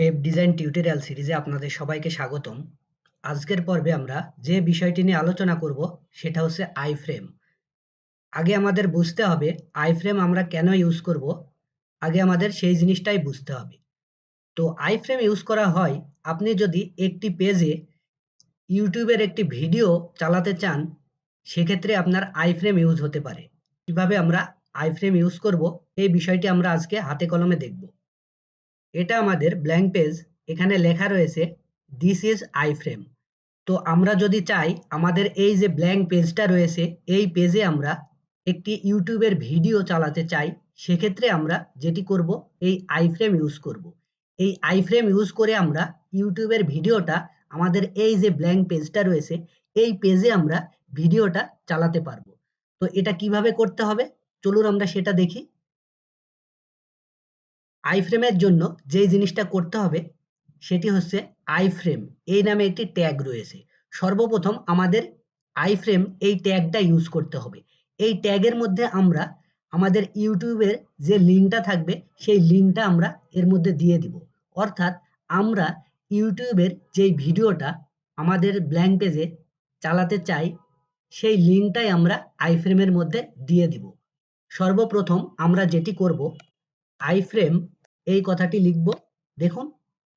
Web design tutorial সিরিজে আপনাদের সবাইকে স্বাগতম। আজকের পর্বে আমরা যে বিষয়টি নিয়ে আলোচনা করব সেটা হচ্ছে আইফ্রেম। আগে আমাদের বুঝতে হবে আইফ্রেম আমরা কেন ইউজ করব, আগে আমাদের সেই জিনিসটাই বুঝতে হবে। তো আইফ্রেম ইউজ করা হয় আপনি যদি একটি পেজে ইউটিউবের একটি ভিডিও চালাতে চান, সেক্ষেত্রে আপনার আইফ্রেম ইউজ হতে পারে। কিভাবে আমরা আইফ্রেম ইউজ করব এই বিষয়টি আমরা আজকে হাতে কলমে দেখব। এটা আমাদের ব্ল্যাঙ্ক পেজ, এখানে লেখা রয়েছে দিস ইজ আইফ্রেম। তো আমরা যদি চাই আমাদের এই যে ব্ল্যাঙ্ক পেজটা রয়েছে এই পেজে আমরা একটি ইউটিউবের ভিডিও চালাতে চাই, সেক্ষেত্রে আমরা যেটি করব এই আইফ্রেম ইউজ করব। এই আইফ্রেম ইউজ করে আমরা ইউটিউবের ভিডিওটা আমাদের এই যে ব্ল্যাঙ্ক পেজটা রয়েছে এই পেজে আমরা ভিডিওটা চালাতে পারবো। তো এটা কিভাবে করতে হবে চলুন আমরা সেটা দেখি। আইফ্রেমের জন্য যেই জিনিসটা করতে হবে সেটি হচ্ছে আইফ্রেম এই নামে একটি ট্যাগ রয়েছে। সর্বপ্রথম আমাদের আইফ্রেম এই ট্যাগটা ইউজ করতে হবে। এই ট্যাগের মধ্যে আমরা আমাদের ইউটিউবের যে লিঙ্কটা থাকবে সেই লিঙ্কটা আমরা এর মধ্যে দিয়ে দিব। অর্থাৎ আমরা ইউটিউবের যেই ভিডিওটা আমাদের ব্ল্যাঙ্ক পেজে চালাতে চাই সেই লিঙ্কটাই আমরা আইফ্রেমের মধ্যে দিয়ে দিব। সর্বপ্রথম আমরা যেটি করব আইফ্রেম এই কথাটি লিখব। দেখুন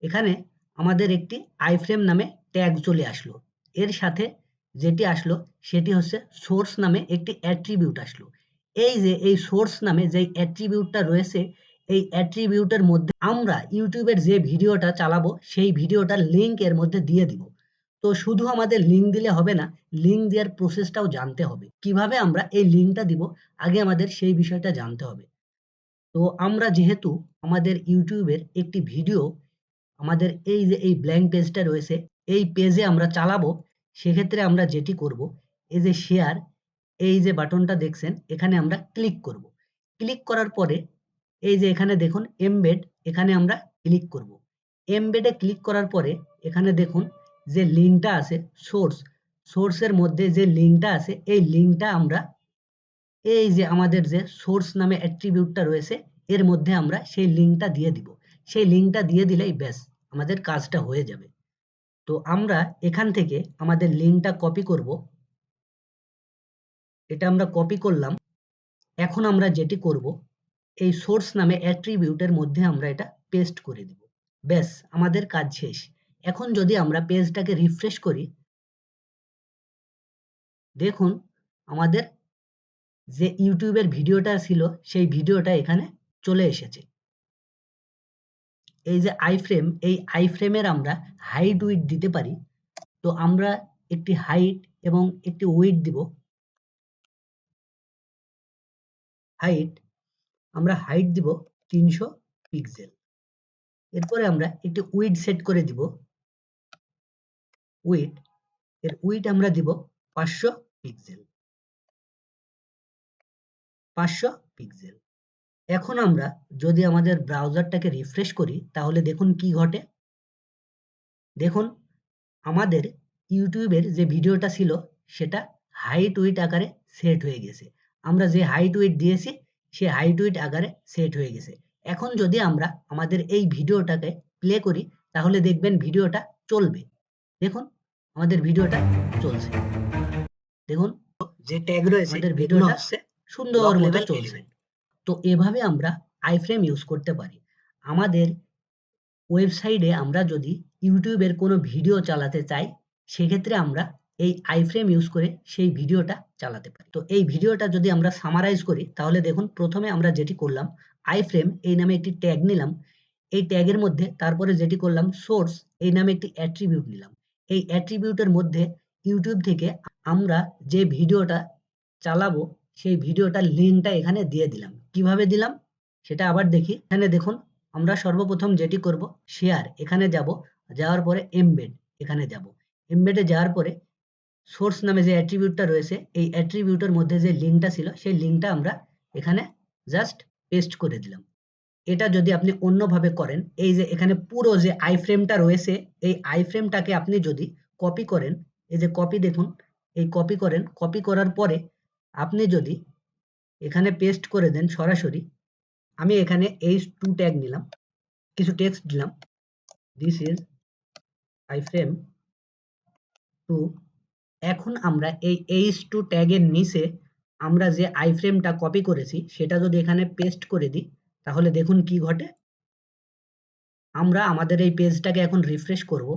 এখানে আমাদের একটি আইফ্রেম নামে ট্যাগ চলে আসলো। এর সাথে যেটি আসলো সেটি হচ্ছে সোর্স নামে একটি অ্যাট্রিবিউট আসলো। এই যে এই সোর্স নামে যেই অ্যাট্রিবিউটটা রয়েছে এই অ্যাট্রিবিউটের মধ্যে আমরা ইউটিউবের যে ভিডিওটা চালাবো সেই ভিডিওটার লিঙ্ক এর মধ্যে দিয়ে দিব। তো শুধু আমাদের লিঙ্ক দিলে হবে না, লিঙ্ক দেওয়ার প্রসেসটাও জানতে হবে। কিভাবে আমরা এই লিঙ্কটা দিব আগে আমাদের সেই বিষয়টা জানতে হবে। তো আমরা যেহেতু আমাদের ইউটিউবের একটি ভিডিও আমাদের এই যে এই ব্ল্যাঙ্ক পেজটা রয়েছে এই পেজে আমরা চালাবো, সেক্ষেত্রে আমরা যেটি করব এই যে শেয়ার এই যে বাটনটা দেখছেন এখানে আমরা ক্লিক করব। ক্লিক করার পরে এই যে এখানে দেখুন এমবেড, এখানে আমরা ক্লিক করব। এমবেডে ক্লিক করার পরে এখানে দেখুন যে লিঙ্কটা আছে সোর্সের মধ্যে যে লিঙ্কটা আছে এই লিঙ্কটা আমরা এই যে আমাদের যে সোর্স নামে অ্যাট্রিবিউটটা রয়েছে এর মধ্যে আমরা সেই লিঙ্কটা দিয়ে দিব। সেই লিঙ্কটা দিয়ে দিলেই ব্যাস আমাদের কাজটা হয়ে যাবে। তো আমরা এখান থেকে আমাদের লিঙ্কটা কপি করব। এটা আমরা কপি করলাম। এখন আমরা যেটি করব এই সোর্স নামে অ্যাট্রিবিউটের মধ্যে আমরা এটা পেস্ট করে দিব। ব্যাস আমাদের কাজ শেষ। এখন যদি আমরা পেজটাকে রিফ্রেশ করি, দেখুন আমাদের যে ইউটিউবের ভিডিওটা ছিল সেই ভিডিওটা এখানে চলে এসেছে। এই যে আইফ্রেম এই আইফ্রেমের আমরা হাইট উইডথ দিতে পারি। তো আমরা একটি হাইট এবং একটি উইডথ দিব। আমরা হাইট দিব 300 পিক্সেল। এরপরে আমরা একটি উইডথ সেট করে দিব। উইডথ আমরা দিব 500 পিক্সেল। 500 পিক্সেল। এখন আমরা যদি আমাদের ব্রাউজারটাকে রিফ্রেশ করি তাহলে দেখুন কি ঘটে। দেখুন আমাদের ইউটিউবের যে ভিডিওটা ছিল সেটা হাইট উইডথ আকারে সেট হয়ে গেছে। আমরা যে হাইট উইডথ দিয়েছি সে হাইট উইডথ আকারে সেট হয়ে গেছে। এখন যদি আমরা আমাদের এই ভিডিওটাকে প্লে করি তাহলে দেখবেন ভিডিওটা চলবে। দেখুন আমাদের ভিডিওটা চলছে। দেখুন যে ট্যাগ রয়েছে আমাদের ভিডিওটা সুন্দর মতো চলছে। তো এভাবে আমরা আইফ্রেম ইউজ করতে পারি। আমাদের ওয়েবসাইটে আমরা যদি ইউটিউবের কোনো ভিডিও চালাতে চাই সেক্ষেত্রে আমরা এই আইফ্রেম ইউজ করে সেই ভিডিওটা চালাতে পারি। তো এই ভিডিওটা যদি আমরা সামারাইজ করি তাহলে দেখুন প্রথমে আমরা যেটি করলাম আইফ্রেম এই নামে একটি ট্যাগ নিলাম। এই ট্যাগের মধ্যে তারপরে যেটি করলাম সোর্স এই নামে একটি অ্যাট্রিবিউট নিলাম। এই অ্যাট্রিবিউটের মধ্যে ইউটিউব থেকে আমরা যে ভিডিওটা চালাবো সেই ভিডিওটার লিঙ্কটা এখানে দিয়ে দিলাম। কিভাবে দিলাম সেটা আবার দেখি। এখানে দেখুন আমরা সর্বপ্রথম যেটি করব শেয়ার এখানে যাব, যাওয়ার পরে এমবেড এখানে যাব। এমবেডে যাওয়ার পরে সোর্স নামে যে অ্যাট্রিবিউটটা রয়েছে এই অ্যাট্রিবিউটের মধ্যে যে লিঙ্কটা ছিল সেই লিঙ্কটা আমরা এখানে জাস্ট পেস্ট করে দিলাম। এটা যদি আপনি অন্যভাবে করেন, এই যে এখানে পুরো যে আইফ্রেমটা রয়েছে এই আইফ্রেমটাকে আপনি যদি কপি করেন, এই যে কপি দেখুন, এই কপি করেন, কপি করার পরে আপনি যদি এখানে পেস্ট করে দেন সরাসরি, আমি এখানে H2 ট্যাগ নিলাম, কিছু টেক্সট দিলাম, দিস ইজ আইফ্রেম টু। এখন আমরা এই h2 ট্যাগের নিচে আমরা যে আইফ্রেমটা কপি করেছি সেটা যদি এখানে পেস্ট করে দিই, তাহলে দেখুন কি ঘটে। আমরা আমাদের এই পেজটাকে এখন রিফ্রেশ করব।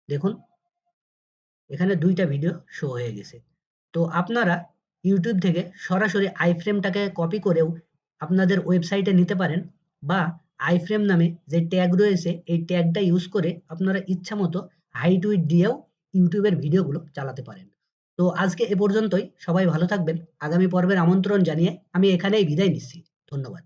দেখুন এখানে ২ টা ভিডিও শো হয়ে গেছে। তো আপনারা ইউটিউব থেকে সরাসরি আইফ্রেমটাকে কপি করেও আপনাদের ওয়েবসাইটে নিতে পারেন, বা আইফ্রেম নামে যে ট্যাগ রয়েছে এই ট্যাগটা ইউজ করে আপনারা ইচ্ছামতো হাইট উইডথ দিয়েও ইউটিউবের ভিডিওগুলো চালাতে পারেন। তো আজকে এ পর্যন্তই। সবাই ভালো থাকবেন। আগামী পর্বের আমন্ত্রণ জানিয়ে আমি এখানেই বিদায় নিচ্ছি। ধন্যবাদ।